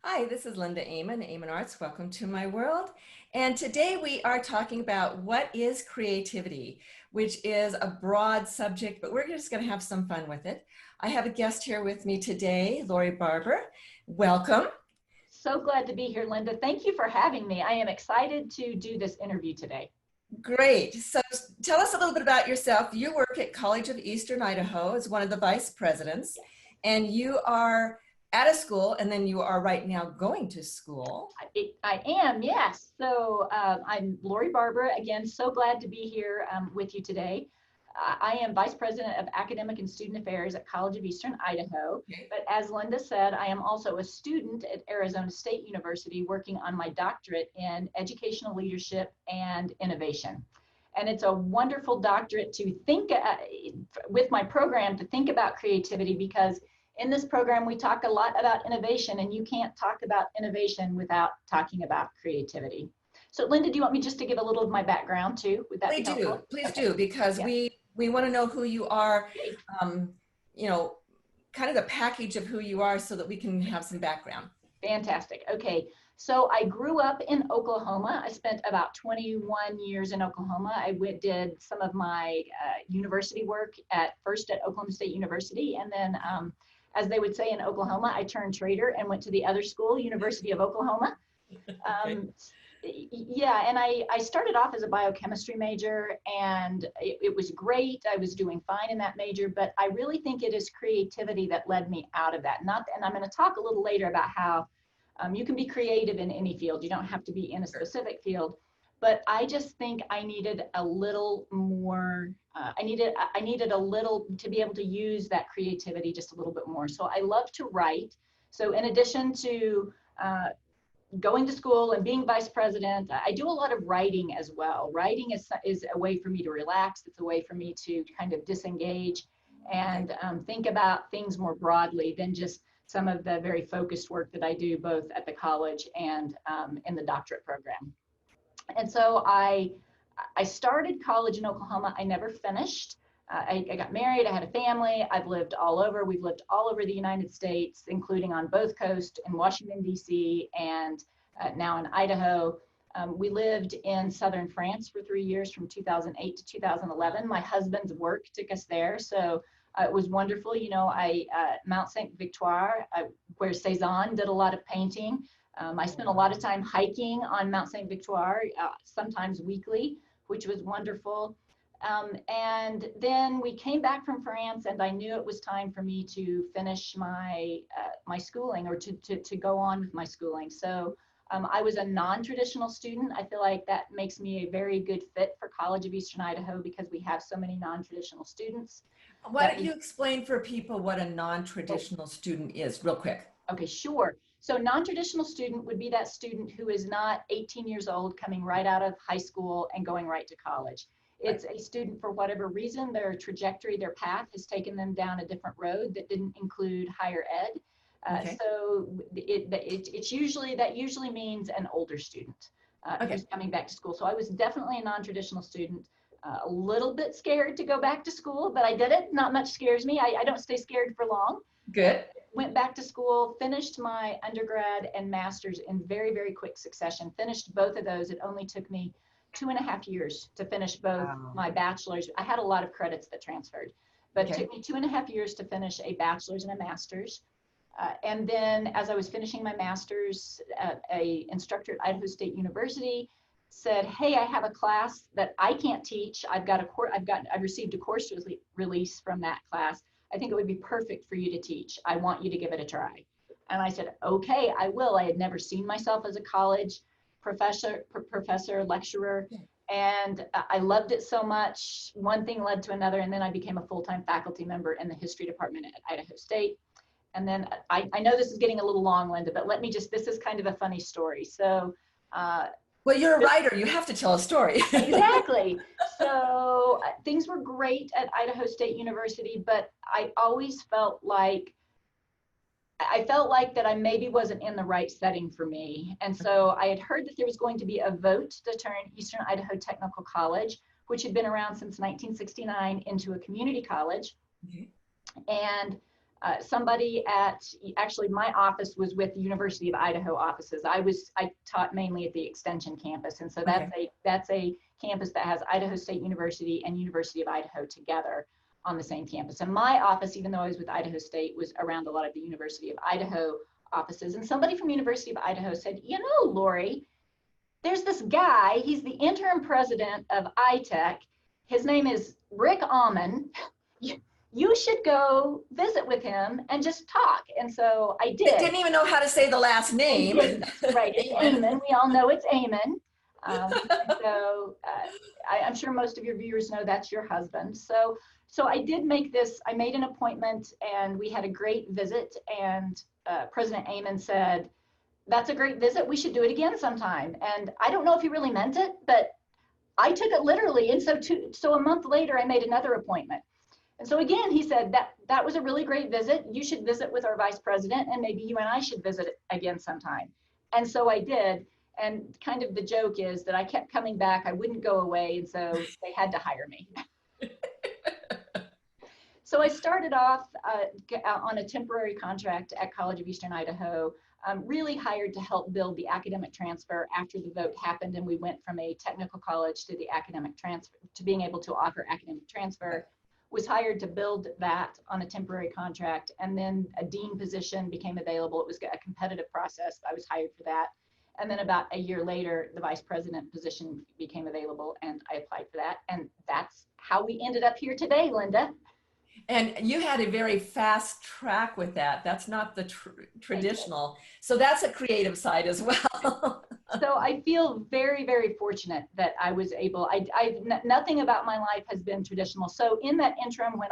Hi, this is Linda Aman, Aman Arts. Welcome to my world. And today we are talking about what is creativity, which is a broad subject, but we're just going to have some fun with it. I have a guest here with me today, Lori Barber. Welcome. So glad to be here, Linda. Thank you for having me. I am excited to do this interview today. Great. So tell us a little bit about yourself. You work at College of Eastern Idaho as one of the vice presidents, and you are at a school, and then you are right now going to school. I am, yes. I'm Lori Barber. Again, so glad to be here with you today. I am Vice President of Academic and Student Affairs at College of Eastern Idaho. Okay. But as Linda said, I am also a student at Arizona State University working on my doctorate in educational leadership and innovation. And it's a wonderful doctorate to think with my program to think about creativity, because in this program, we talk a lot about innovation, and you can't talk about innovation without talking about creativity. So Linda, do you want me just to give a little of my background too? Would that be helpful? Please Okay. do, because Yeah. we want to know who you are, um, you know, kind of the package of who you are so that we can have some background. Fantastic. Okay. So I grew up in Oklahoma. I spent about 21 years in Oklahoma. Did some of my university work first at Oklahoma State University, and then as they would say in Oklahoma, I turned traitor and went to the other school, University of Oklahoma. Okay. Yeah, and I started off as a biochemistry major, and it was great. I was doing fine in that major, but I really think it is creativity that led me out of that. And I'm going to talk a little later about how you can be creative in any field. You don't have to be in a specific field. But I just think I needed a little more. I needed a little to be able to use that creativity just a little bit more. So I love to write. So in addition to going to school and being vice president, I do a lot of writing as well. Writing is a way for me to relax. It's a way for me to kind of disengage and think about things more broadly than just some of the very focused work that I do both at the college and in the doctorate program. And so I started college in Oklahoma. I never finished. I got married. I had a family. I've lived all over. We've lived all over the United States, including on both coasts in Washington, D.C., and now in Idaho. We lived in southern France for 3 years from 2008 to 2011. My husband's work took us there. So it was wonderful. You know, Mount Saint Victoire, where Cezanne did a lot of painting. I spent a lot of time hiking on Mount Saint Victoire, sometimes weekly, which was wonderful. And then we came back from France, and I knew it was time for me to finish my schooling, or to go on with my schooling. So I was a non-traditional student. I feel like that makes me a very good fit for College of Eastern Idaho because we have so many non-traditional students. Why don't you explain for people what a non-traditional student is, real quick? Okay, sure. So non-traditional student would be that student who is not 18 years old, coming right out of high school and going right to college. It's a student, for whatever reason, their trajectory, their path has taken them down a different road that didn't include higher ed. Okay. So that usually means an older student who's coming back to school. So I was definitely a non-traditional student. A little bit scared to go back to school, but I did it. Not much scares me. I don't stay scared for long. Good. Went back to school, finished my undergrad and master's in very, very quick succession. Finished both of those. It only took me 2.5 years to finish both my bachelor's. I had a lot of credits that transferred, but it took me 2.5 years to finish a bachelor's and a master's. And then as I was finishing my master's, a instructor at Idaho State University said, "Hey, I have a class that I can't teach. I've received a course release from that class. I think it would be perfect for you to teach. I want you to give it a try." And I said, "Okay, I will." I had never seen myself as a college professor, lecturer, and I loved it so much. One thing led to another, and then I became a full-time faculty member in the history department at Idaho State. And then I know this is getting a little long, Linda, but this is kind of a funny story. So, well, you're a writer. You have to tell a story. Exactly. So things were great at Idaho State University, but I always felt like that I maybe wasn't in the right setting for me. And so I had heard that there was going to be a vote to turn Eastern Idaho Technical College, which had been around since 1969, into a community college. Okay. And somebody at, actually my office was with the University of Idaho offices. I taught mainly at the Extension campus. And so that's a campus that has Idaho State University and University of Idaho together on the same campus. And my office, even though I was with Idaho State, was around a lot of the University of Idaho offices. And somebody from University of Idaho said, you know, Lori, there's this guy, he's the interim president of ITech. His name is Rick Alman. You should go visit with him and just talk. And so I did. I didn't even know how to say the last name. Right, it's AMAN. We all know it's AMAN. I'm sure most of your viewers know that's your husband. So I did make this, I made an appointment and we had a great visit, and President AMAN said, that's a great visit, we should do it again sometime. And I don't know if he really meant it, but I took it literally. And so a month later, I made another appointment. And so again, he said that was a really great visit. You should visit with our vice president, and maybe you and I should visit again sometime. And so I did. And kind of the joke is that I kept coming back. I wouldn't go away. And so they had to hire me. So I started off on a temporary contract at College of Eastern Idaho, really hired to help build the academic transfer after the vote happened. And we went from a technical college to the academic transfer, to being able to offer academic transfer. Was hired to build that on a temporary contract, and then a dean position became available. It was a competitive process. I was hired for that. And then about a year later, the vice president position became available, and I applied for that. And that's how we ended up here today, Linda. And you had a very fast track with that. That's not the traditional. So that's a creative side as well. So I feel very, very fortunate that I was able, nothing about my life has been traditional. So in that interim, when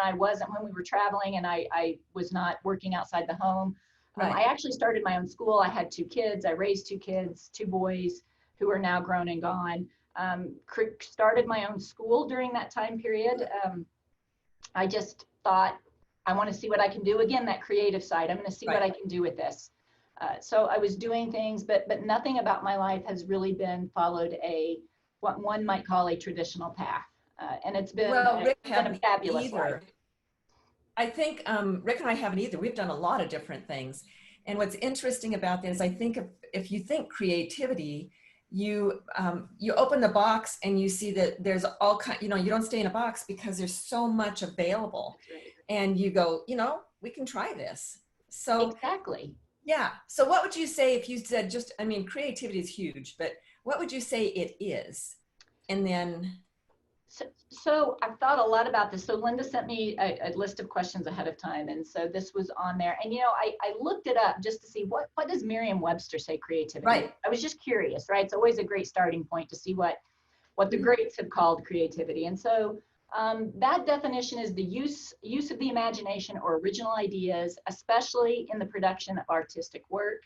we were traveling and I was not working outside the home, right. I actually started my own school. I had 2 kids. I raised 2 kids, 2 boys who are now grown and gone. Started my own school during that time period. I just thought, I want to see what I can do. Again, that creative side. I'm going to see what I can do with this. So I was doing things, but nothing about my life has really followed what one might call a traditional path. And it's been, Rick been a fabulous either. life. I think Rick and I haven't either. We've done a lot of different things. And what's interesting about this, I think if you think creativity, you open the box and you see that there's all kinds, you don't stay in a box because there's so much available. And you go, we can try this. So exactly. Yeah. So what would you say if you said creativity is huge, but what would you say it is? And then. So I've thought a lot about this. So Linda sent me a list of questions ahead of time. And so this was on there. And, I looked it up just to see what does Merriam-Webster say creativity? Right. I was just curious, right? It's always a great starting point to see what the greats have called creativity. And so that definition is the use of the imagination or original ideas, especially in the production of artistic work.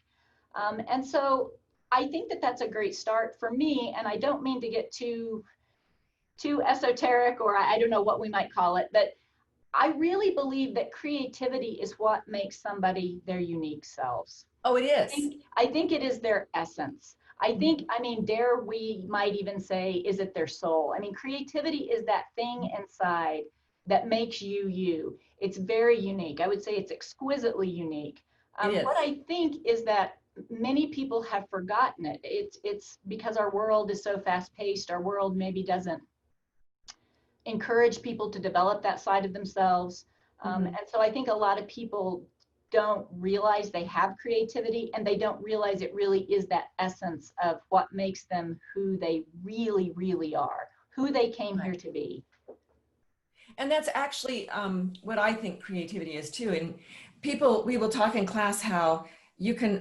And so I think that that's a great start for me. And I don't mean to get too esoteric, or I don't know what we might call it, but I really believe that creativity is what makes somebody their unique selves. Oh, it is. I think it is their essence. Dare we might even say, is it their soul? Creativity is that thing inside that makes you you. It's very unique. I would say it's exquisitely unique. What I think is that many people have forgotten it. It's because our world is so fast paced. Our world maybe doesn't encourage people to develop that side of themselves. And so I think a lot of people don't realize they have creativity, and they don't realize it really is that essence of what makes them who they really, really are, who they came here to be. And that's actually what I think creativity is too. And we will talk in class how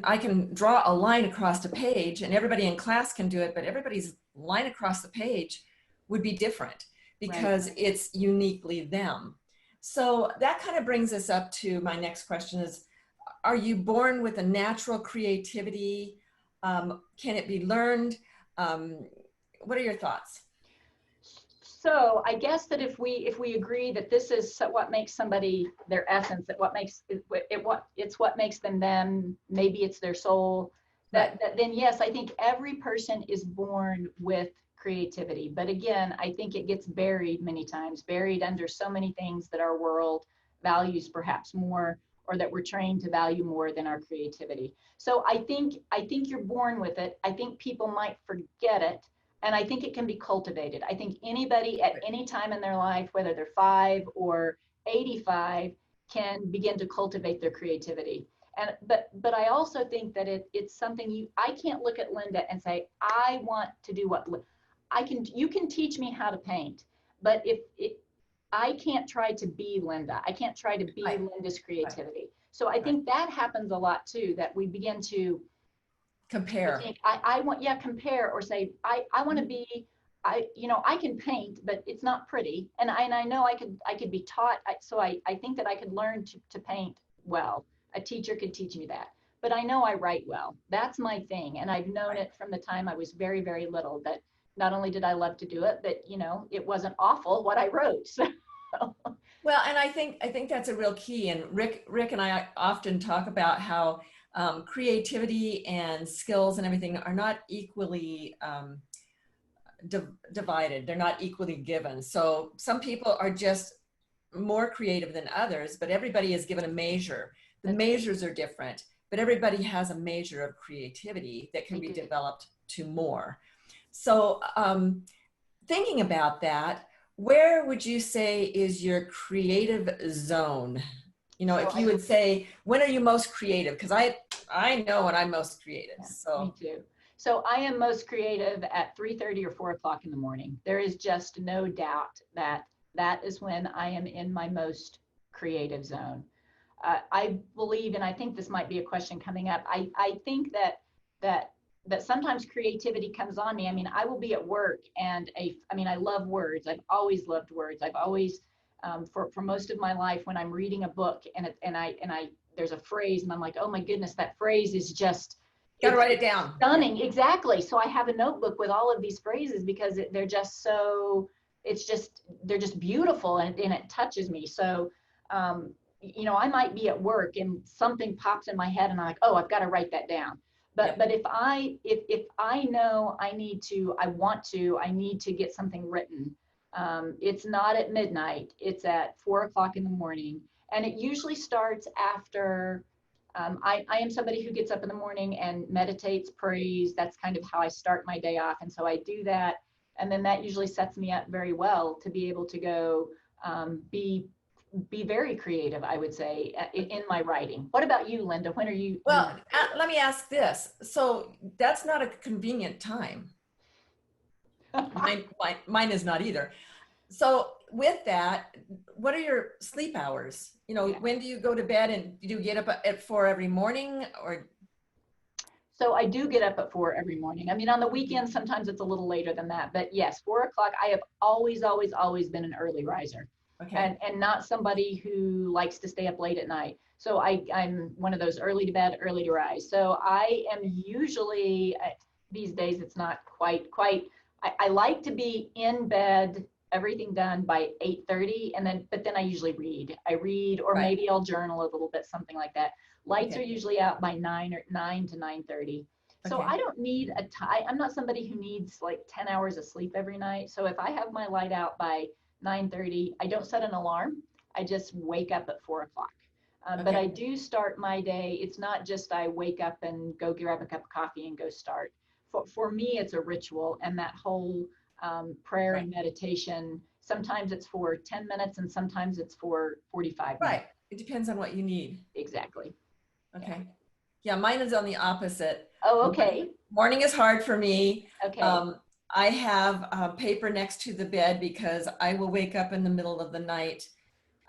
I can draw a line across a page, and everybody in class can do it, but everybody's line across the page would be different because it's uniquely them. So that kind of brings us up to my next question is, are you born with a natural creativity? Can it be learned? What are your thoughts? So I guess that if we agree that this is what makes somebody their essence, that it's what makes them, maybe it's their soul, then yes, I think every person is born with creativity. But again, I think it gets buried many times, buried under so many things that our world values perhaps more or that we're trained to value more than our creativity. So I think you're born with it. I think people might forget it. And I think it can be cultivated. I think anybody at any time in their life, whether they're 5 or 85, can begin to cultivate their creativity. And but I also think that it's something I can't look at Linda and say, I want to do what you can teach me how to paint, but if I can't try to be Linda, I can't try to be Linda's creativity. So I think that happens a lot too, that we begin to compare. Think, I want, compare, or say, I want to be, I can paint, but it's not pretty. And I know I could be taught. So I think that I could learn to paint well. A teacher could teach me that, but I know I write well. That's my thing. And I've known it from the time I was very, very little, that not only did I love to do it, but it wasn't awful what I wrote. So. Well, and I think that's a real key. And Rick and I often talk about how creativity and skills and everything are not equally divided. They're not equally given. So some people are just more creative than others, but everybody is given a measure. The measures are different, but everybody has a measure of creativity that can be developed to more. So thinking about that, where would you say is your creative zone? If you would say, when are you most creative? Because I know when I'm most creative. Yeah, so me too. So I am most creative at 3:30 or 4 o'clock in the morning. There is just no doubt that is when I am in my most creative zone. I believe, and I think this might be a question coming up, I think that sometimes creativity comes on me. I mean, I will be at work and I love words. I've always loved words. I've always, for most of my life, when I'm reading a book and I there's a phrase and I'm like, oh my goodness, that phrase is just, gotta write it down. Stunning. Yeah. Exactly. So I have a notebook with all of these phrases because they're just so, they're just beautiful and it touches me. So, I might be at work and something pops in my head and I'm like, oh, I've got to write that down. But if I know I need to get something written, it's not at midnight, it's at 4 o'clock in the morning. And it usually starts after, I am somebody who gets up in the morning and meditates, prays. That's kind of how I start my day off. And so I do that. And then that usually sets me up very well to be able to go be very creative, I would say, in my writing. What about you, Linda? When are you? Well, let me ask this. So that's not a convenient time. Mine is not either. So with that, what are your sleep hours? When do you go to bed, and do you get up at 4 every morning, or? So I do get up at 4 every morning. I mean, on the weekends, sometimes it's a little later than that, but yes, 4 o'clock. I have always been an early riser. Okay. And not somebody who likes to stay up late at night. So I'm one of those early to bed, early to rise. So I am usually, these days it's not quite, I like to be in bed, everything done by 8:30, but then I usually read. Or maybe I'll journal a little bit, something like that. Lights are usually out by 9 to 9:30. So I don't need I'm not somebody who needs like 10 hours of sleep every night. So if I have my light out by 9:30, I don't set an alarm. I just wake up at 4 o'clock. But I do start my day. It's not just I wake up and go grab a cup of coffee and go start. For me, it's a ritual, and that whole prayer and meditation, sometimes it's for 10 minutes and sometimes it's for 45 minutes. Right. It depends on what you need. Exactly. Okay. Yeah, mine is on the opposite. Oh, okay. Morning is hard for me. Okay. I have paper next to the bed because I will wake up in the middle of the night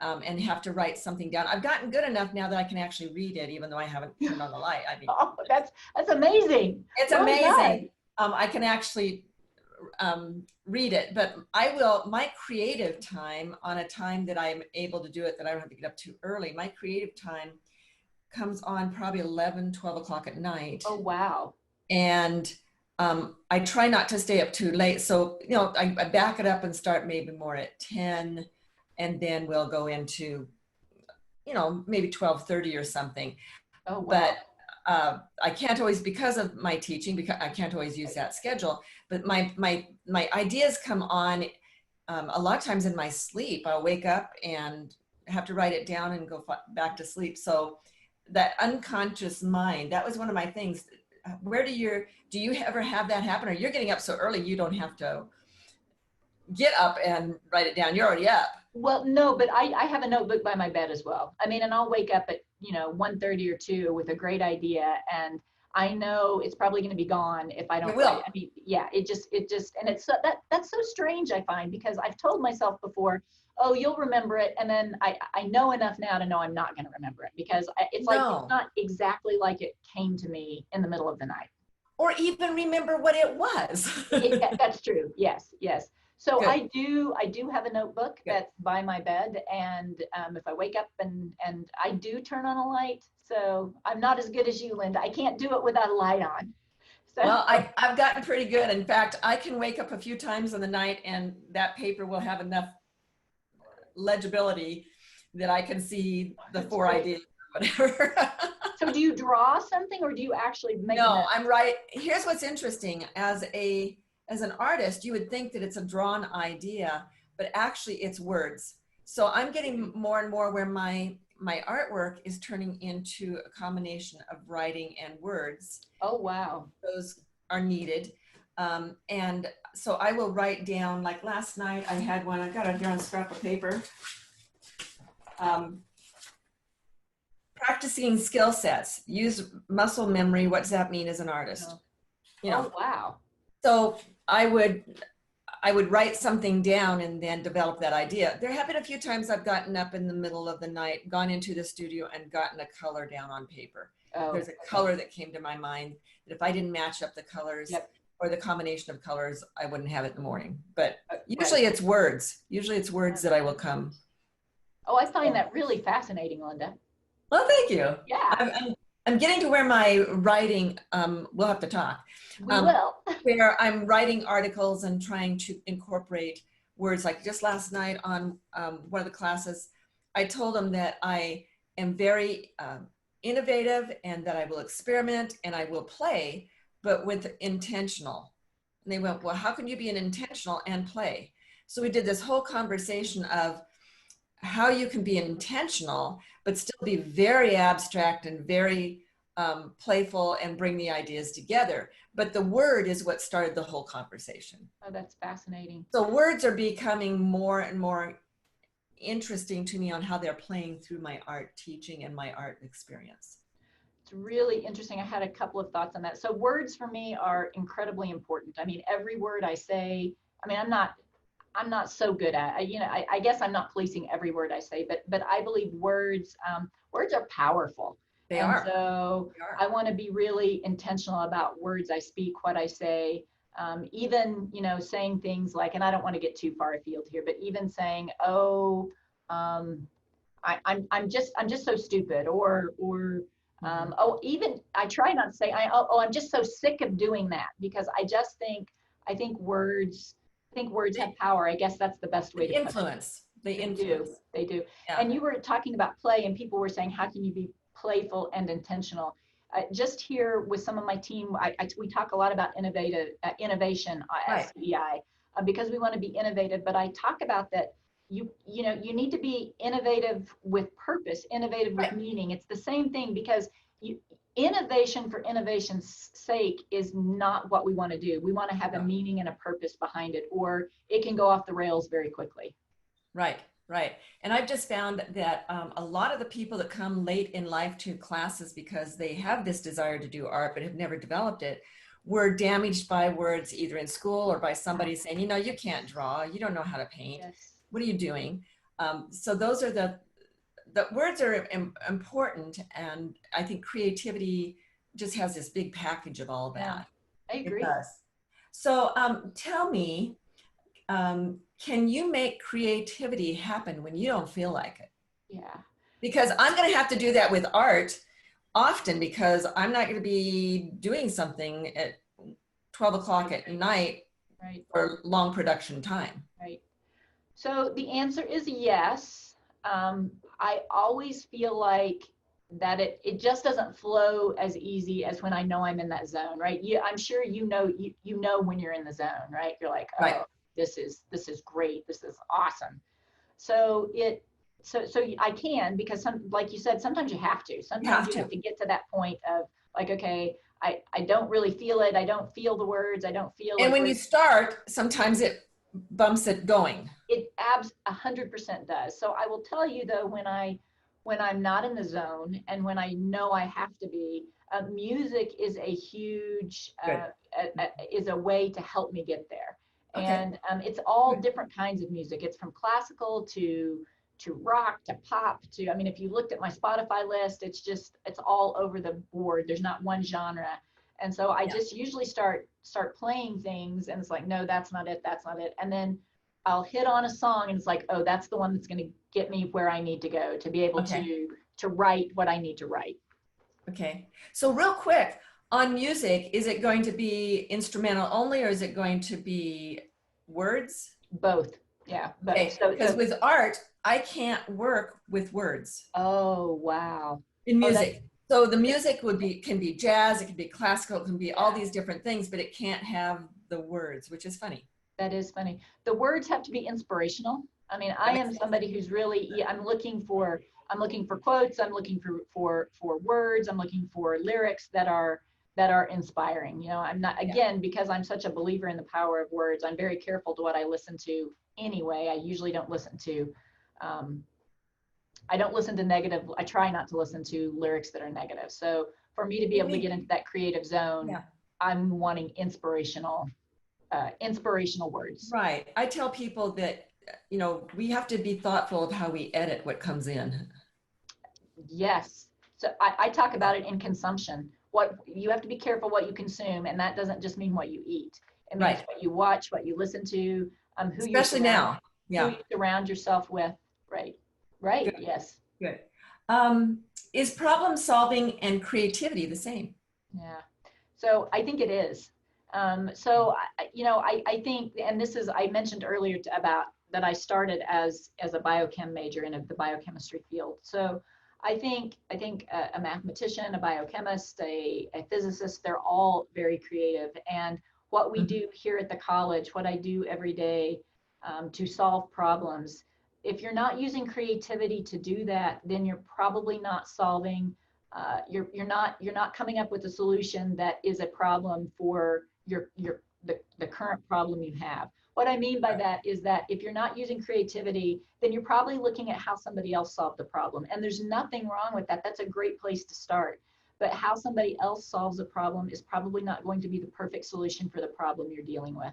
and have to write something down. I've gotten good enough now that I can actually read it, even though I haven't turned on the light. I mean, oh, that's amazing. It's amazing. I can actually read it, but my creative time, on a time that I'm able to do it, that I don't have to get up too early, my creative time comes on probably 11, 12 o'clock at night. Oh, wow. And I try not to stay up too late. So, I back it up and start maybe more at 10, and then we'll go into, maybe 12:30 or something. Oh, wow. But I can't always, because of my teaching, because I can't always use that schedule, but my ideas come on a lot of times in my sleep. I'll wake up and have to write it down and go back to sleep. So that unconscious mind, that was one of my things. Where do you ever have that happen? Or you're getting up so early, you don't have to get up and write it down. You're already up. Well, no, but I have a notebook by my bed as well. I mean, and I'll wake up at, 1:30 or 2 with a great idea. And I know it's probably going to be gone if I don't write. I mean, yeah, it just, and it's that's so strange, I find, because I've told myself before, oh, you'll remember it. And then I know enough now to know I'm not going to remember it, because it's like, it's not exactly like it came to me in the middle of the night. Or even remember what it was. That's true. Yes, yes. So good. I do have a notebook that's by my bed, and if I wake up and I do turn on a light, so I'm not as good as you, Linda. I can't do it without a light on. So. Well, I've gotten pretty good. In fact, I can wake up a few times in the night and that paper will have enough legibility that I can see the four ideas or whatever. So do you draw something, or do you actually make? No, I'm right. Here's what's interesting. As an artist, you would think that it's a drawn idea, but actually it's words. So I'm getting more and more where my artwork is turning into a combination of writing and words. Oh, wow. Those are needed. And so I will write down, like last night I had one, I got it here on a scrap of paper. Practicing skill sets, use muscle memory. What does that mean as an artist? Oh, wow. So I would write something down and then develop that idea. There have been a few times I've gotten up in the middle of the night, gone into the studio and gotten a color down on paper. Oh, there's a color that came to my mind that if I didn't match up the colors or the combination of colors, I wouldn't have it in the morning. But usually it's words. Usually it's words that I will come. Oh, I find that really fascinating, Linda. Well, thank you. Yeah. I'm getting to where my writing, we'll have to talk. We will. Where I'm writing articles and trying to incorporate words. Like just last night on one of the classes, I told them that I am very innovative and that I will experiment and I will play, but with intentional. And they went, well, how can you be an intentional and play? So we did this whole conversation of how you can be intentional, but still be very abstract and very playful and bring the ideas together. But the word is what started the whole conversation. Oh, that's fascinating. So words are becoming more and more interesting to me on how they're playing through my art teaching and my art experience. It's really interesting. I had a couple of thoughts on that. So words for me are incredibly important. I mean, every word I say, I mean, I'm not so good at, I guess I'm not policing every word I say, but I believe words are powerful. They are. So I want to be really intentional about words I speak, what I say, even, saying things like, and I don't want to get too far afield here, but even saying, oh, I'm just so stupid, or oh, even I try not to say, I'm just so sick of doing that, because I think words have power. I guess that's the best way to influence. They influence. They do. Yeah. And you were talking about play, and people were saying, how can you be playful and intentional? Just here with some of my team, we talk a lot about innovation at CEI, because we want to be innovative. But I talk about that you need to be innovative with purpose, innovative with meaning. It's the same thing, because innovation for innovation's sake is not what we want to do. We want to have a meaning and a purpose behind it, or it can go off the rails very quickly. Right. And I've just found that a lot of the people that come late in life to classes because they have this desire to do art but have never developed it were damaged by words either in school or by somebody saying, you can't draw, you don't know how to paint. Yes. What are you doing? So those are the words are important, and I think creativity just has this big package of all that. Yeah, I agree. It does. So tell me, can you make creativity happen when you don't feel like it? Yeah. Because I'm going to have to do that with art often, because I'm not going to be doing something at 12 o'clock at night for long production time. Right. So the answer is yes. I always feel like that it just doesn't flow as easy as when I know I'm in that zone, right? I'm sure you know when you're in the zone, right? You're like, oh, this is great, this is awesome. So I can, because like you said, sometimes you have to. Sometimes you have to get to that point of like, okay, I don't really feel it. I don't feel the words. I don't feel And like when you start, sometimes it bumps it going. it 100% does. So I will tell you though, when I'm not in the zone and when I know I have to be, music is a huge is a way to help me get there. Okay. And it's all different kinds of music. It's from classical to rock to pop to, I mean, if you looked at my Spotify list, it's all over the board. There's not one genre. And so I just usually start playing things, and it's like, no, that's not it. That's not it. And then I'll hit on a song, and it's like, oh, that's the one that's going to get me where I need to go to be able to write what I need to write. Okay. So real quick, on music, is it going to be instrumental only, or is it going to be words? Both. Yeah. But okay. Because with art, I can't work with words. Oh, wow. In music. So the music can be jazz, it can be classical, it can be all these different things, but it can't have the words, which is funny. That is funny. The words have to be inspirational. I mean, I am somebody who's really, I'm looking for quotes, I'm looking for words, I'm looking for lyrics that are inspiring. You know, I'm not, again, because I'm such a believer in the power of words, I'm very careful to what I listen to anyway. I usually don't listen to negative. I try not to listen to lyrics that are negative. So for me to be able to get into that creative zone, I'm wanting inspirational words. Right. I tell people that, you know, we have to be thoughtful of how we edit what comes in. Yes. So I talk about it in consumption. What you have to be careful what you consume, and that doesn't just mean what you eat. It means what you watch, what you listen to, who especially now. Who you surround yourself with. Right. Right. Good. Yes. Good. Is problem solving and creativity the same? Yeah. So I think it is. I think, and this is, I mentioned earlier about that I started as a biochem major in the biochemistry field. So I think a mathematician, a biochemist, a physicist, they're all very creative. And what we do here at the college, what I do every day to solve problems, if you're not using creativity to do that, then you're probably not solving. You're not coming up with a solution that is a problem for the current problem you have. What I mean by that is that if you're not using creativity, then you're probably looking at how somebody else solved the problem. And there's nothing wrong with that. That's a great place to start. But how somebody else solves a problem is probably not going to be the perfect solution for the problem you're dealing with.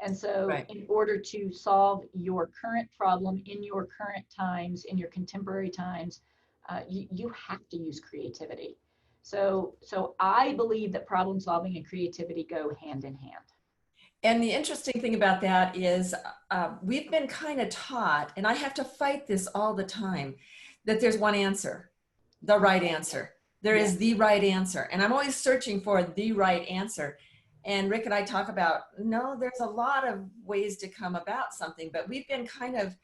And so in order to solve your current problem in your current times, in your contemporary times, you have to use creativity. So I believe that problem solving and creativity go hand in hand. And the interesting thing about that is we've been kind of taught, and I have to fight this all the time, that there's one answer, the right answer. There is the right answer. And I'm always searching for the right answer. And Rick and I talk about, no, there's a lot of ways to come about something, but we've been kind of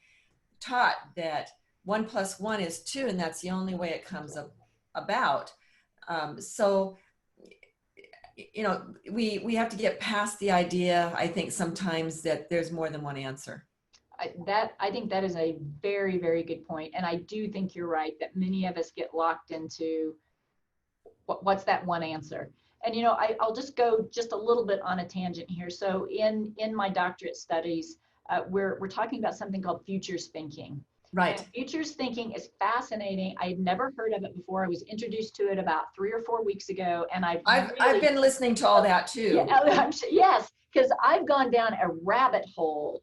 taught that 1 + 1 is 2, and that's the only way it comes about. So, you know, we have to get past the idea, I think, sometimes that there's more than one answer. I think that is a very, very good point. And I do think you're right that many of us get locked into what's that one answer. And, you know, I'll just go just a little bit on a tangent here. So in my doctorate studies, we're talking about something called futures thinking. Right. And futures thinking is fascinating. I had never heard of it before. I was introduced to it about 3 or 4 weeks ago, and I've been listening to all that too. Yes, because I've gone down a rabbit hole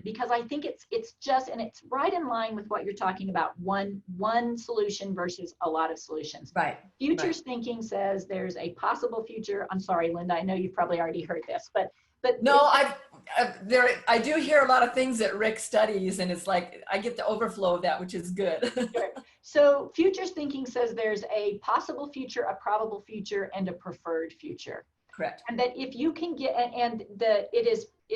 because I think it's just, and it's right in line with what you're talking about, one solution versus a lot of solutions. Right. Futures thinking says there's a possible future. I'm sorry, Linda, I know you've probably already heard this, but no, I do hear a lot of things that Rick studies, and it's like I get the overflow of that, which is good. Sure. So futures thinking says there's a possible future, a probable future, and a preferred future. Correct. And that if you can get, it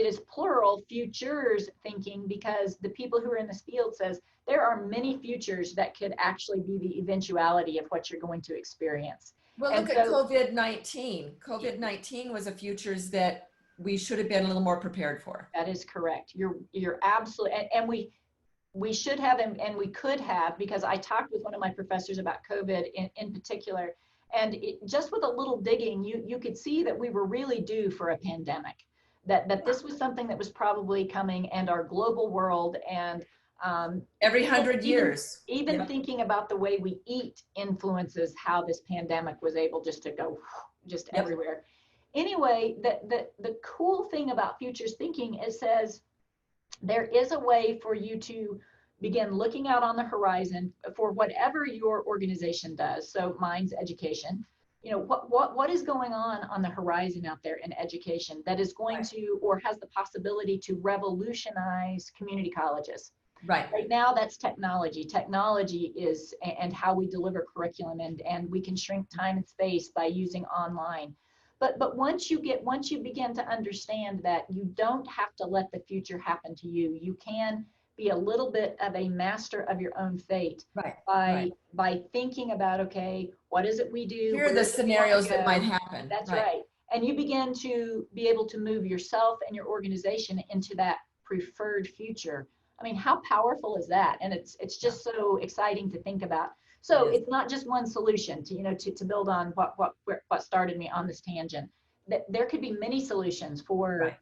is plural, futures thinking, because the people who are in this field says there are many futures that could actually be the eventuality of what you're going to experience. Well, look at COVID-19. COVID-19 was a futures that we should have been a little more prepared for. That is correct. You're absolutely, and we should have, and we could have, because I talked with one of my professors about COVID in particular, and just with a little digging, you could see that we were really due for a pandemic, that this was something that was probably coming, and our global world, and every 100 years. Even Yep. thinking about the way we eat influences how this pandemic was able just to go just Yep. everywhere. Anyway, the cool thing about futures thinking is says there is a way for you to begin looking out on the horizon for whatever your organization does. So mine's education. You know, what is going on the horizon out there in education that is going to, or has the possibility to revolutionize community colleges? Right. Right now, that's technology. Technology is, and how we deliver curriculum, and we can shrink time and space by using online. But once you begin to understand that you don't have to let the future happen to you, you can be a little bit of a master of your own fate. Right. By thinking about, okay, what is it we do? Here are the scenarios that might happen. That's right. And you begin to be able to move yourself and your organization into that preferred future. I mean, how powerful is that? And it's just so exciting to think about. So it's not just one solution to build on what started me on this tangent. That there could be many solutions for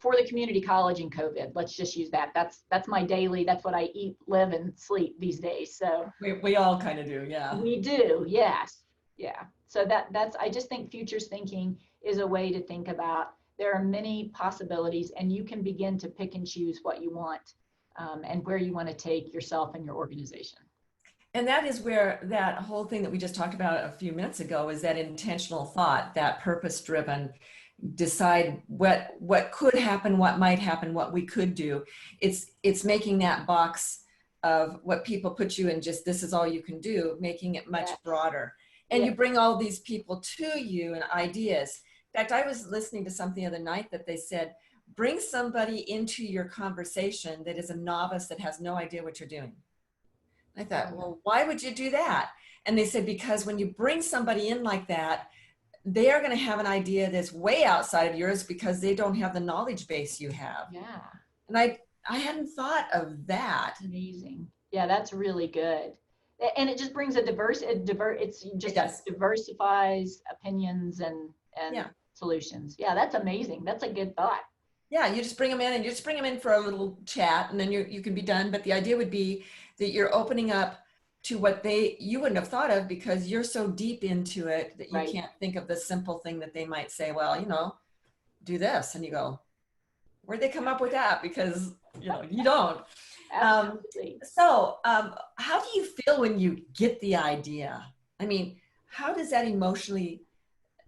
the community college in COVID. Let's just use that. That's my daily. That's what I eat, live, and sleep these days. So we all kind of do, yeah. We do, yes, yeah. So that's I just think futures thinking is a way to think about. There are many possibilities, and you can begin to pick and choose what you want. And where you want to take yourself and your organization. And that is where that whole thing that we just talked about a few minutes ago is that intentional thought, that purpose-driven, decide what could happen, what might happen, what we could do. It's making that box of what people put you in, just this is all you can do, making it much broader. And you bring all these people to you and ideas. In fact, I was listening to something the other night that they said, bring somebody into your conversation that is a novice that has no idea what you're doing. I thought, well, why would you do that? And they said, because when you bring somebody in like that, they are going to have an idea that's way outside of yours because they don't have the knowledge base you have. Yeah. And I hadn't thought of that. Amazing. Yeah, that's really good. And it just brings diversifies opinions and solutions. Yeah, that's amazing. That's a good thought. Yeah, you just bring them in, and you just bring them in for a little chat, and then you can be done. But the idea would be that you're opening up to what you wouldn't have thought of because you're so deep into it that you can't think of the simple thing that they might say, well, do this. And you go, where'd they come up with that? Because, you don't. Absolutely. So how do you feel when you get the idea? I mean, how does that emotionally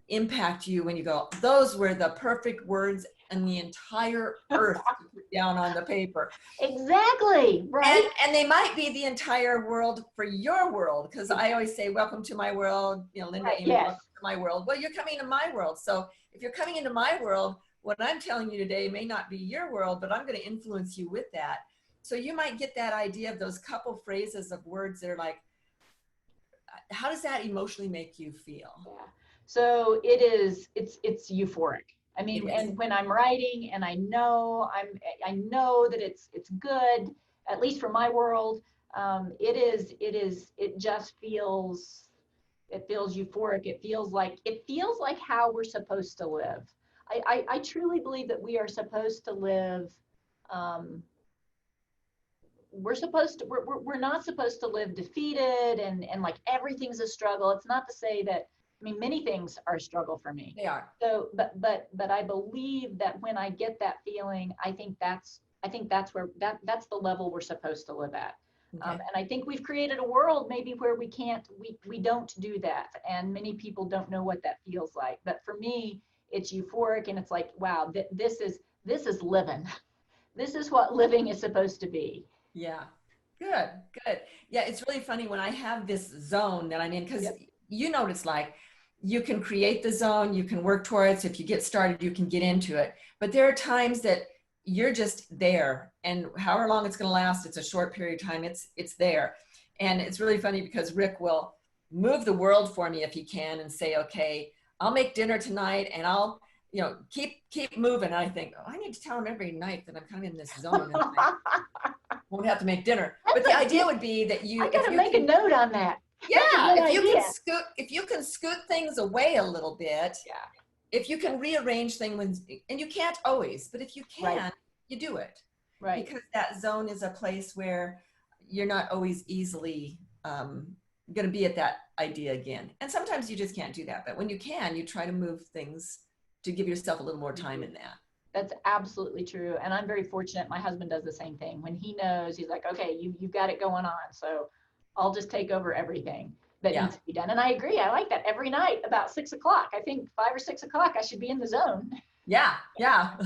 impact you when you go, those were the perfect words and the entire earth to put down on the paper? Exactly, right. And they might be the entire world for your world, because I always say, welcome to my world, Linda, welcome to my world. Well, you're coming to my world. So if you're coming into my world, what I'm telling you today may not be your world, but I'm going to influence you with that. So you might get that idea of those couple phrases of words that are like, how does that emotionally make you feel? Yeah. So it's euphoric. I mean, and when I'm writing and I know that it's good, at least for my world, it just feels euphoric. It feels like how we're supposed to live. I truly believe that we are supposed to live, we're not supposed to live defeated and like everything's a struggle. It's not to say that, I mean, many things are a struggle for me. They are. So, but I believe that when I get that feeling, I think that's the level we're supposed to live at. Okay. And I think we've created a world maybe where we don't do that. And many people don't know what that feels like. But for me, it's euphoric, and it's like, wow, this is living. This is what living is supposed to be. Yeah. Good. Yeah. It's really funny when I have this zone that I'm in, because you know what it's like. You can create the zone, you can work towards it. If you get started, you can get into it. But there are times that you're just there, and however long it's going to last, it's a short period of time, it's there. And it's really funny because Rick will move the world for me if he can and say, okay, I'll make dinner tonight and I'll, keep moving. And I think, I need to tell him every night that I'm kind of in this zone. Well, don't have to make dinner. That's But the a idea good- would be that I you, if gotta you make a can, note on that. That's a yeah, good idea. if you can scoot things away a little bit, Yeah, if you can rearrange things, and you can't always, but if you right, can, you do it. right. Because that zone is a place where you're not always easily going to be at that idea again. And sometimes you just can't do that. But when you can, you try to move things to give yourself a little more time in that. That's absolutely true. And I'm very fortunate. My husband does the same thing. When he knows, he's like, okay, you've got it going on. So I'll just take over everything that Yeah. needs to be done. And I agree. I like that. Every night about 6 o'clock, I think 5 or 6 o'clock, I should be in the zone. Yeah. Yeah.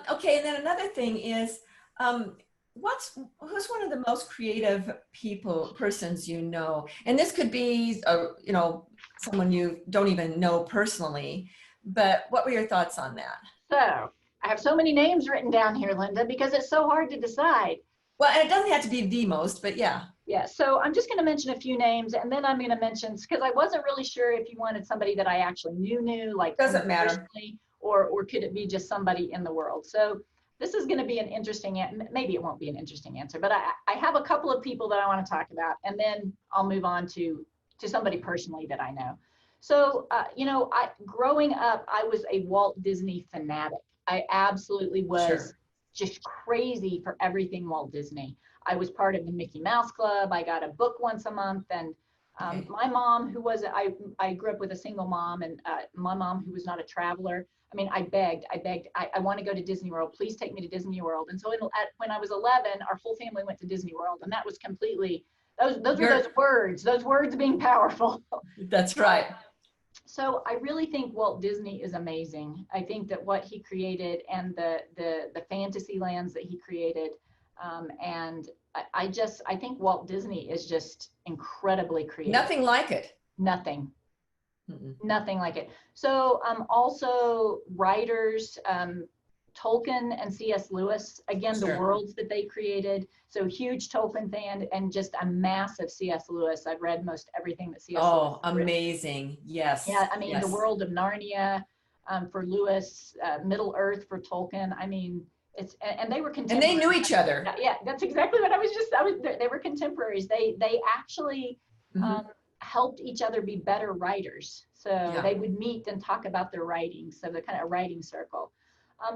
Okay. And then another thing is, who's one of the most creative persons you know? And this could be, someone you don't even know personally, but what were your thoughts on that? So I have so many names written down here, Linda, because it's so hard to decide. Well, and it doesn't have to be the most, but yeah. Yeah, so I'm just going to mention a few names, and then I'm going to mention, because I wasn't really sure if you wanted somebody that I actually knew, like Doesn't matter. personally, or could it be just somebody in the world? So this is going to be an interesting, maybe it won't be an interesting answer, but I have a couple of people that I want to talk about, and then I'll move on to somebody personally that I know. So, growing up, I was a Walt Disney fanatic. I absolutely was. Sure. Just crazy for everything Walt Disney. I was part of the Mickey Mouse Club. I got a book once a month. And Okay. my mom, I grew up with a single mom, and my mom, who was not a traveler, I mean, I begged, I want to go to Disney World. Please take me to Disney World. And so when I was 11, our whole family went to Disney World. And that was completely, those were those words being powerful. That's right. So I really think Walt Disney is amazing. I think that what he created and the fantasy lands that he created, and I think Walt Disney is just incredibly creative. Nothing like it. Nothing. Mm-mm. Nothing like it. So also writers, Tolkien and C.S. Lewis, again, Sure. the worlds that they created. So huge Tolkien fan and just a massive C.S. Lewis. I've read most everything that C.S. Lewis Oh, amazing. Yes. Yeah, I mean, yes. the world of Narnia for Lewis, Middle Earth for Tolkien. I mean, and they were contemporaries. And they knew each other. Yeah, that's exactly what they were contemporaries. They actually helped each other be better writers. So they would meet and talk about their writings. So the kind of writing circle.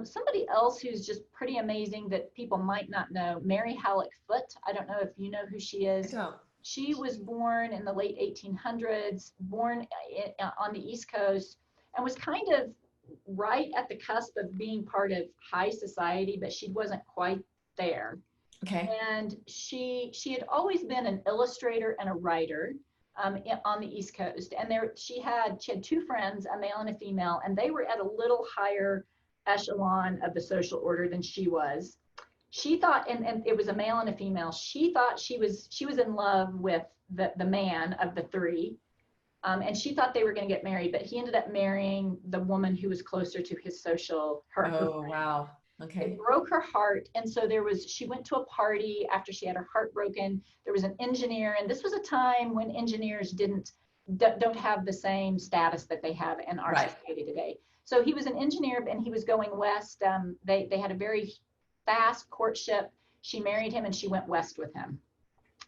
Somebody else who's just pretty amazing that people might not know, Mary Halleck Foote. I don't know if you know who she is. I don't. She was born in the late 1800s, born on the East Coast, and was kind of right at the cusp of being part of high society, but she wasn't quite there. Okay. And she had always been an illustrator and a writer on the East Coast. And she had two friends, a male and a female, and they were at a little higher echelon of the social order than she was. She thought, and it was a male and a female, she thought she was in love with the man of the three. And she thought they were going to get married, but he ended up marrying the woman who was closer to his social. Oh, wow. Okay. It broke her heart. And so she went to a party after she had her heart broken. There was an engineer, and this was a time when engineers don't have the same status that they have in our society today. So he was an engineer, and he was going west. They had a very fast courtship. She married him, and she went west with him.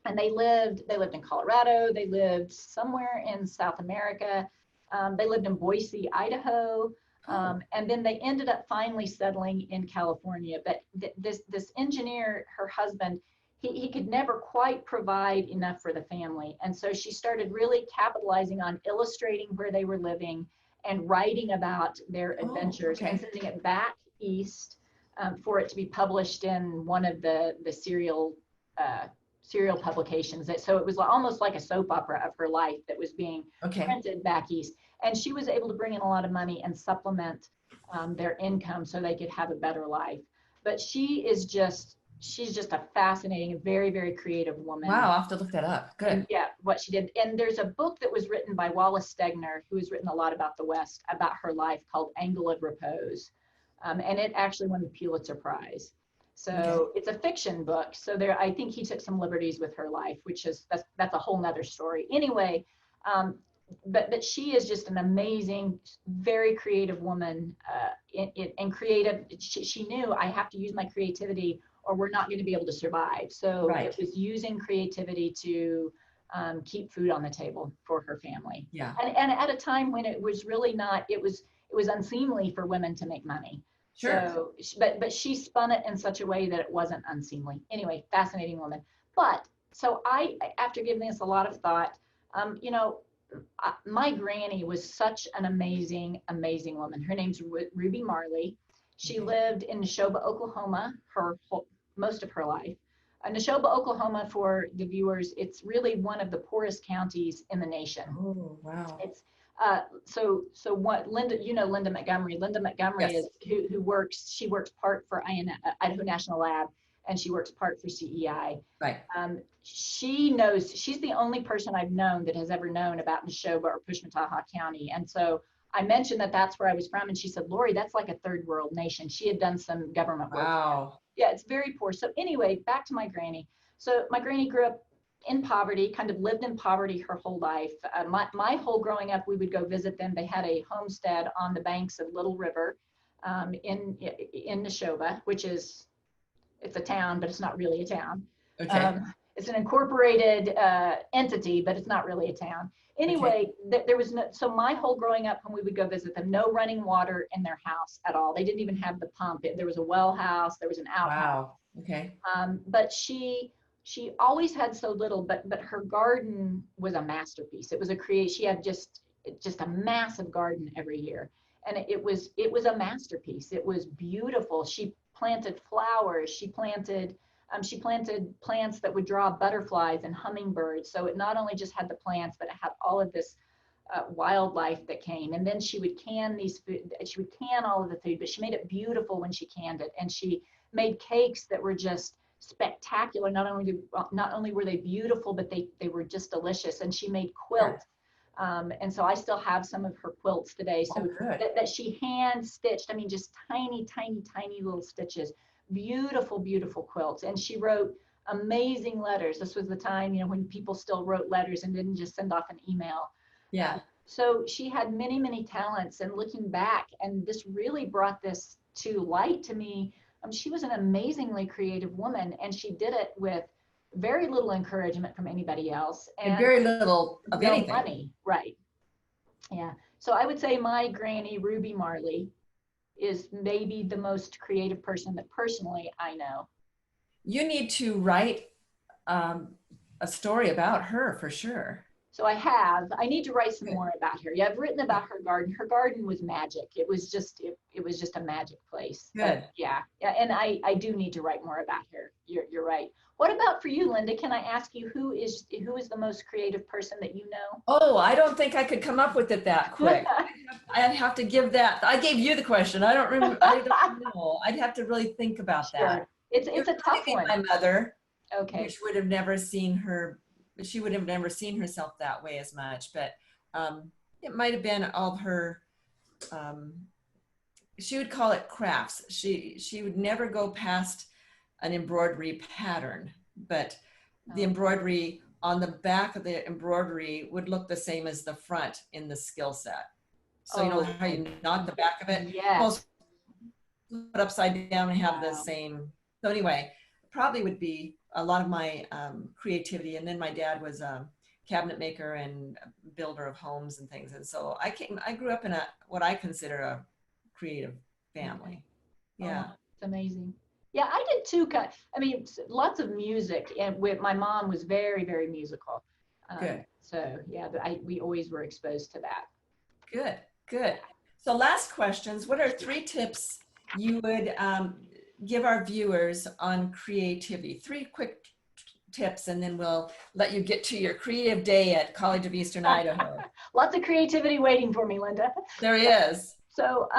And they lived in Colorado. They lived somewhere in South America. They lived in Boise, Idaho. And then they ended up finally settling in California. But this engineer, her husband, he could never quite provide enough for the family. And so she started really capitalizing on illustrating where they were living and writing about their adventures and sending it back east for it to be published in one of the serial publications. So it was almost like a soap opera of her life that was being printed back east. And she was able to bring in a lot of money and supplement their income so they could have a better life. But she's just a fascinating, very, very creative woman. Wow, I'll have to look that up. Good. And what she did. And there's a book that was written by Wallace Stegner, who has written a lot about the West, about her life, called Angle of Repose. And it actually won the Pulitzer Prize. So it's a fiction book. So I think he took some liberties with her life, that's a whole nother story. Anyway, but she is just an amazing, very creative woman, and creative. She knew, I have to use my creativity or we're not going to be able to survive. So Right. it was using creativity to keep food on the table for her family. Yeah. And at a time when it was really not, it was unseemly for women to make money. Sure. So, but she spun it in such a way that it wasn't unseemly. Anyway, fascinating woman. But so after giving this a lot of thought, you know, my granny was such an amazing, amazing woman. Her name's Ruby Marley. She lived in Neshoba, Oklahoma, most of her life. Neshoba, Oklahoma, for the viewers, it's really one of the poorest counties in the nation. Oh, wow. It's so what Linda, you know, Linda Montgomery. Linda Montgomery Yes. is who works. She works part for Idaho National Lab, and she works part for CEI. Right. She knows. She's the only person I've known that has ever known about Neshoba or Pushmataha County, and so I mentioned that that's where I was from, and she said, "Lori, that's like a third world nation." She had done some government work. Wow. Yeah, it's very poor. So anyway, back to my granny. So my granny grew up in poverty, kind of lived in poverty her whole life. My whole growing up, we would go visit them. They had a homestead on the banks of Little River in Neshoba, which is, it's a town, but it's not really a town. Okay. It's an incorporated entity, but it's not really a town. Anyway, there was no, so my whole growing up when we would go visit them, no running water in their house at all. They didn't even have the pump. There was a well house, there was an outhouse. Wow. Okay. But she always had so little, but her garden was a masterpiece. It was a creation. She had just a massive garden every year, and it was a masterpiece. It was beautiful. She planted flowers. She planted plants that would draw butterflies and hummingbirds. So it not only just had the plants, but it had all of this wildlife that came. And then she would can these food. She would can all of the food, but she made it beautiful when she canned it. And she made cakes that were just spectacular. Not only were they beautiful, but they were just delicious. And she made quilts. And so I still have some of her quilts today. So that she hand stitched. I mean, just tiny, tiny, tiny little stitches. Beautiful, beautiful quilts. And she wrote amazing letters. This was the time, you know, when people still wrote letters and didn't just send off an email. Yeah. So she had many, many talents. And looking back, and this really brought this to light to me. She was an amazingly creative woman, and she did it with very little encouragement from anybody else, and very little of no anything. Money. Right. Yeah. So I would say my granny, Ruby Marley, is maybe the most creative person that personally I know. You need to write a story about her for sure. So I need to write some more about her. Yeah, I've written about her garden. Her garden was magic. It was just a magic place. Good. Yeah. And I do need to write more about her. You're right. What about for you, Linda? Can I ask you who is the most creative person that you know? Oh, I don't think I could come up with it that quick. I'd have to give that. I gave you the question. I don't remember. I don't know. I'd have to really think about that. It's a tough one. My mother. Okay. Which would have never seen her. She would have never seen herself that way as much, but it might have been all her. She would call it crafts. She would never go past an embroidery pattern, but the embroidery on the back of the embroidery would look the same as the front in the skill set. So you know how you knot the back of it? Yes. Put upside down and have the same. So anyway, probably would be a lot of my creativity. And then my dad was a cabinet maker and builder of homes and things. And so I grew up in what I consider a creative family. Yeah. It's amazing. Yeah, I did too. I mean, lots of music, and my mom was very, very musical. Good. So yeah, we always were exposed to that. Good, good. So last questions. What are 3 tips you would give our viewers on creativity? 3 quick tips, and then we'll let you get to your creative day at College of Eastern Idaho. Lots of creativity waiting for me, Linda. There is. So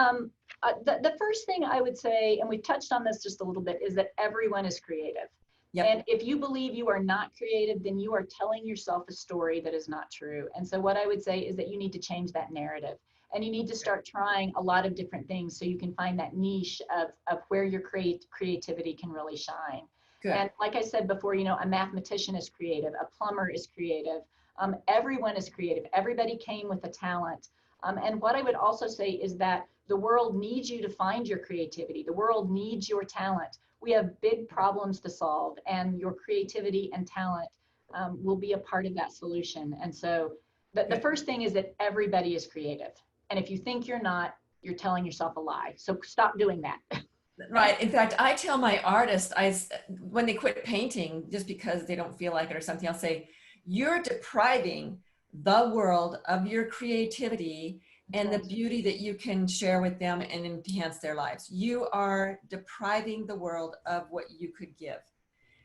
the first thing I would say, and we touched on this just a little bit, is that everyone is creative. Yep. And if you believe you are not creative, then you are telling yourself a story that is not true. And so what I would say is that you need to change that narrative. And you need to start trying a lot of different things so you can find that niche of where your creativity can really shine. Good. And like I said before, you know, a mathematician is creative, a plumber is creative, everyone is creative. Everybody came with a talent. And what I would also say is that the world needs you to find your creativity. The world needs your talent. We have big problems to solve, and your creativity and talent will be a part of that solution. And so the first thing is that everybody is creative. And if you think you're not, you're telling yourself a lie. So stop doing that. Right. In fact, I tell my artists, when they quit painting just because they don't feel like it or something, I'll say, you're depriving the world of your creativity and the beauty that you can share with them and enhance their lives. You are depriving the world of what you could give.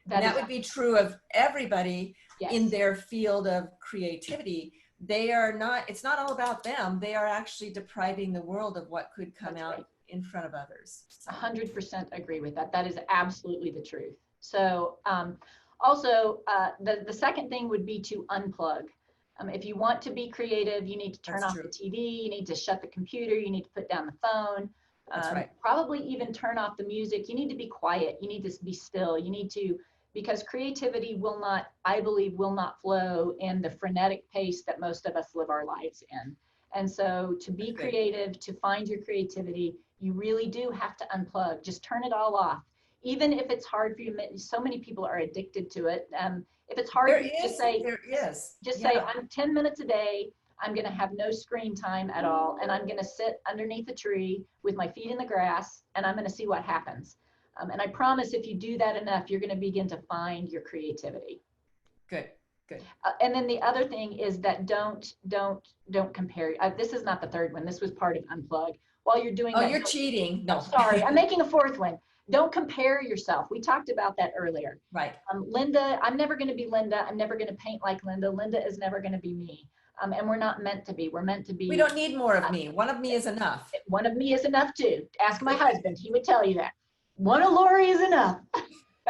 And that would be true of everybody in their field of creativity. They are not, it's not all about them. They are actually depriving the world of what could come out in front of others. 100% agree with that. That is absolutely the truth. So also, the second thing would be to unplug. If you want to be creative, you need to turn off the TV, you need to shut the computer, you need to put down the phone, probably even turn off the music. You need to be quiet, you need to be still, you need to, because creativity will not, I believe, will not flow in the frenetic pace that most of us live our lives in. And so to be creative, to find your creativity, you really do have to unplug. Just turn it all off. Even if it's hard for you, so many people are addicted to it. If it's hard, just say, I'm 10 minutes a day, I'm gonna have no screen time at all, and I'm gonna sit underneath a tree with my feet in the grass, and I'm gonna see what happens. And I promise if you do that enough, you're gonna begin to find your creativity. Good. Good. And then the other thing is that don't compare. This is not the third one. This was part of unplug. While you're doing that, you're cheating. No, sorry, I'm making a fourth one. Don't compare yourself. We talked about that earlier. Right. Linda, I'm never going to be Linda. I'm never going to paint like Linda. Linda is never going to be me. And we're not meant to be. We're meant to be. We don't need more of me. One of me is enough. One of me is enough too. Ask my husband. He would tell you that. One of Lori is enough.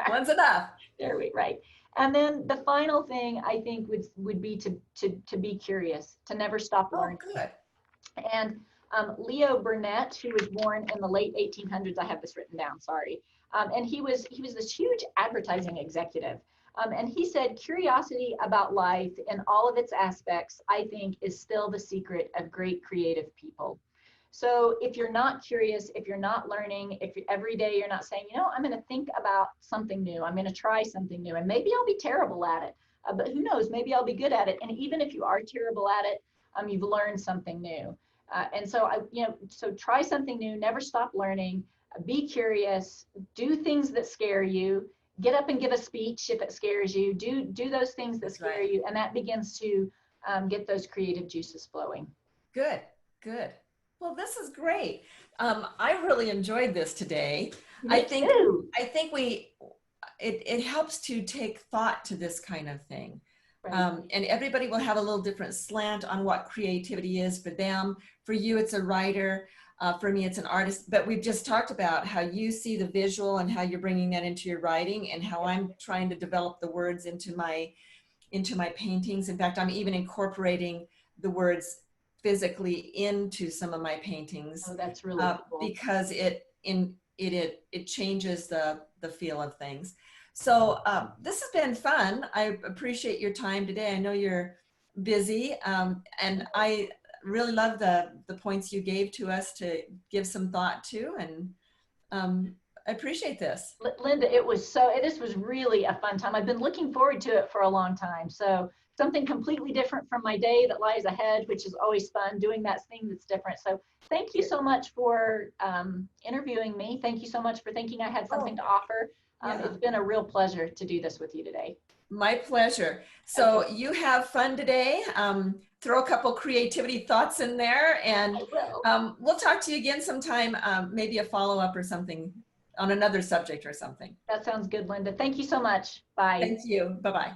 One's enough. Right. And then the final thing I think would be to be curious, to never stop learning. Oh, good. And Leo Burnett, who was born in the late 1800s, I have this written down, sorry. And he was this huge advertising executive. And he said, curiosity about life in all of its aspects, I think, is still the secret of great creative people. So if you're not curious, if you're not learning, if every day you're not saying, I'm going to think about something new, I'm going to try something new, and maybe I'll be terrible at it, but who knows, maybe I'll be good at it. And even if you are terrible at it, you've learned something new. And so, so try something new, never stop learning, be curious, do things that scare you, get up and give a speech if it scares you, do those things that scare you, and that begins to get those creative juices flowing. Good. Well, this is great. I really enjoyed this today. I think it helps to take thought to this kind of thing. Right. And everybody will have a little different slant on what creativity is for them. For you, it's a writer. For me, it's an artist. But we've just talked about how you see the visual and how you're bringing that into your writing, and how I'm trying to develop the words into my paintings. In fact, I'm even incorporating the words physically into some of my paintings. Oh, that's really cool. Because it changes the feel of things. So this has been fun. I appreciate your time today. I know you're busy, and I really love the points you gave to us to give some thought to, and I appreciate this. Linda, this was really a fun time. I've been looking forward to it for a long time. So something completely different from my day that lies ahead, which is always fun, doing that thing that's different. So thank you so much for interviewing me. Thank you so much for thinking I had something to offer. It's been a real pleasure to do this with you today. My pleasure. So you have fun today. Throw a couple creativity thoughts in there, and we'll talk to you again sometime, maybe a follow-up or something on another subject or something. That sounds good, Linda. Thank you so much. Bye. Thank you. Bye-bye.